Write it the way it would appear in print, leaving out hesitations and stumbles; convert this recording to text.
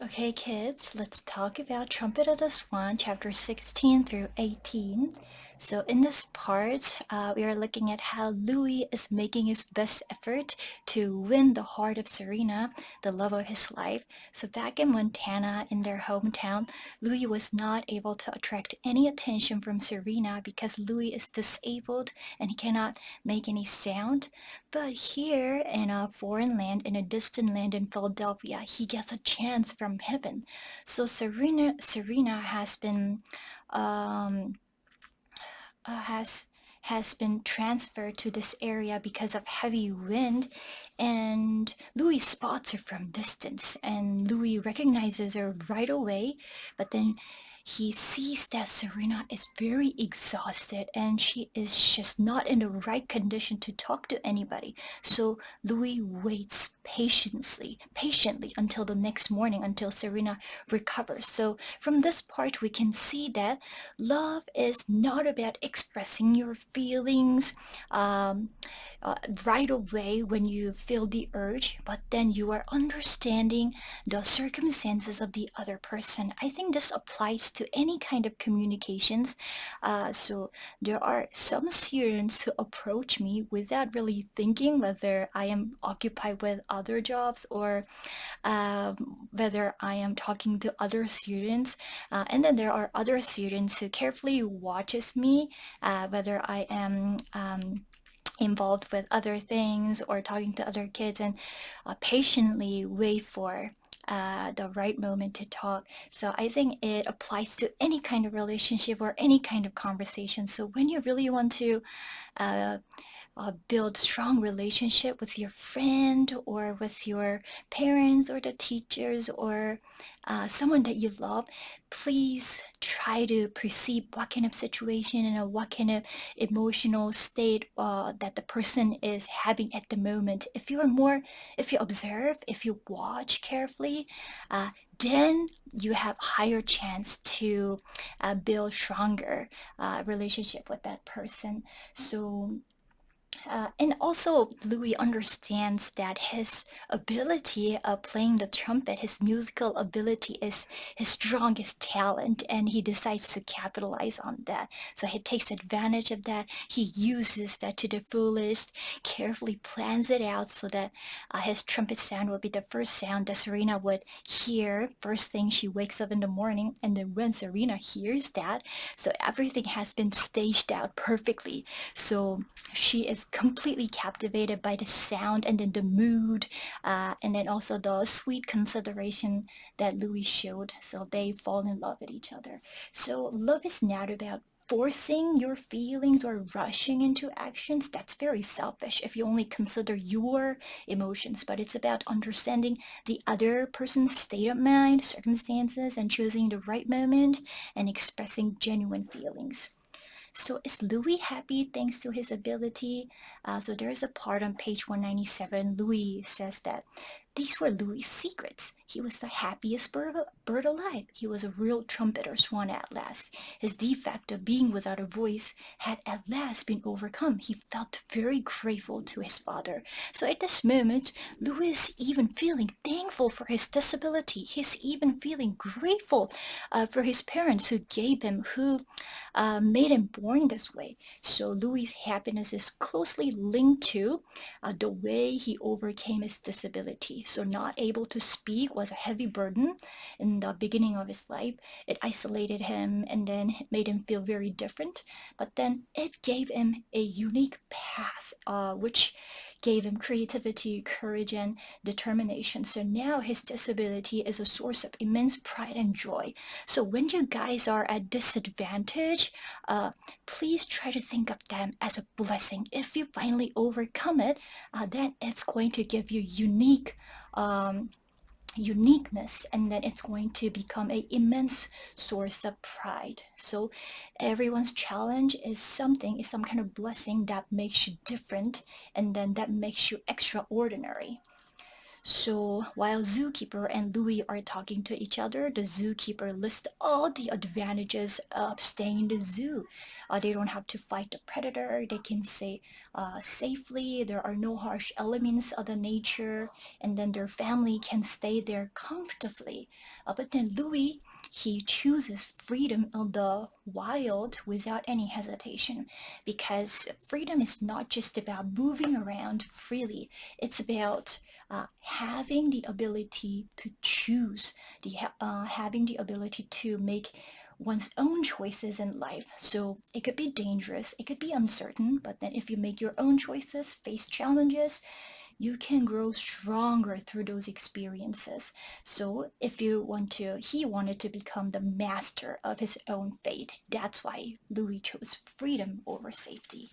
Okay, kids, let's talk about Trumpet of the Swan, chapter 16 through 18. So, in this part, we are looking at how Louis is making his best effort to win the heart of Serena, the love of his life. So, back in Montana, in their hometown, Louis was not able to attract any attention from Serena because Louis is disabled and he cannot make any sound. But here in a foreign land, in a distant land in Philadelphia, he gets a chance from heaven. So Serena has been um, has been transferred to this area because of heavy wind, and Louis spots her from distance, and Louis recognizes her right away, but then he sees that Serena is very exhausted and she is just not in the right condition to talk to anybody. So Louis waits patiently until the next morning until Serena recovers. So from this part we can see that love is not about expressing your feelings um, right away when you feel the urge, but then you are understanding the circumstances of the other person. I think this applies to any kind of communications. So there are some students who approach me without really thinking whether I am occupied with other jobs or whether I am talking to other students. And then there are other students who carefully watches me, whether I am involved with other things or talking to other kids, and patiently wait for the right moment to talk. So I think it applies to any kind of relationship or any kind of conversation. So when you really want to uh, build strong relationship with your friend or with your parents or the teachers or someone that you love, please try to perceive what kind of situation and what kind of emotional state that the person is having at the moment. If you observe, if you watch carefully, then you have higher chance to build stronger relationship with that person. So and also, Louis understands that his ability of playing the trumpet, his musical ability, is his strongest talent, and he decides to capitalize on that. So he takes advantage of that. He uses that to the fullest, carefully plans it out so that his trumpet sound will be the first sound that Serena would hear first thing she wakes up in the morning. And then when Serena hears that, so everything has been staged out perfectly. So she is completely captivated by the sound and then the mood, and then also the sweet consideration that Louis showed. So they fall in love with each other. So love is not about forcing your feelings or rushing into actions. That's very selfish if you only consider your emotions, but it's about understanding the other person's state of mind, circumstances, and choosing the right moment and expressing genuine feelings. So is Louis happy thanks to his ability? So there's a part on page 197. Louis says that these were Louis' secrets. He was the happiest bird alive. He was a real trumpeter swan at last. His defect of being without a voice had at last been overcome. He felt very grateful to his father. So at this moment, Louis is even feeling thankful for his disability. He's even feeling grateful for his parents who made him born this way. So Louis' happiness is closely linked to the way he overcame his disability. So not able to speak was a heavy burden in the beginning of his life. It isolated him and then made him feel very different. But then it gave him a unique path, which gave him creativity, courage, and determination. So now his disability is a source of immense pride and joy. So when you guys are at disadvantage, please try to think of them as a blessing. If you finally overcome it, then it's going to give you um, uniqueness, and then it's going to become an immense source of pride. So everyone's challenge is some kind of blessing that makes you different, and then that makes you extraordinary. So while zookeeper and Louis are talking to each other, the zookeeper lists all the advantages of staying in the zoo. They don't have to fight the predator. They can stay safely. There are no harsh elements of the nature, and then their family can stay there comfortably. But then Louis, he chooses freedom in the wild without any hesitation, because freedom is not just about moving around freely. It's about having the ability to choose, having the ability to make one's own choices in life. So it could be dangerous, it could be uncertain, but then if you make your own choices, face challenges, you can grow stronger through those experiences. So if you want to, he wanted to become the master of his own fate. That's why Louis chose freedom over safety.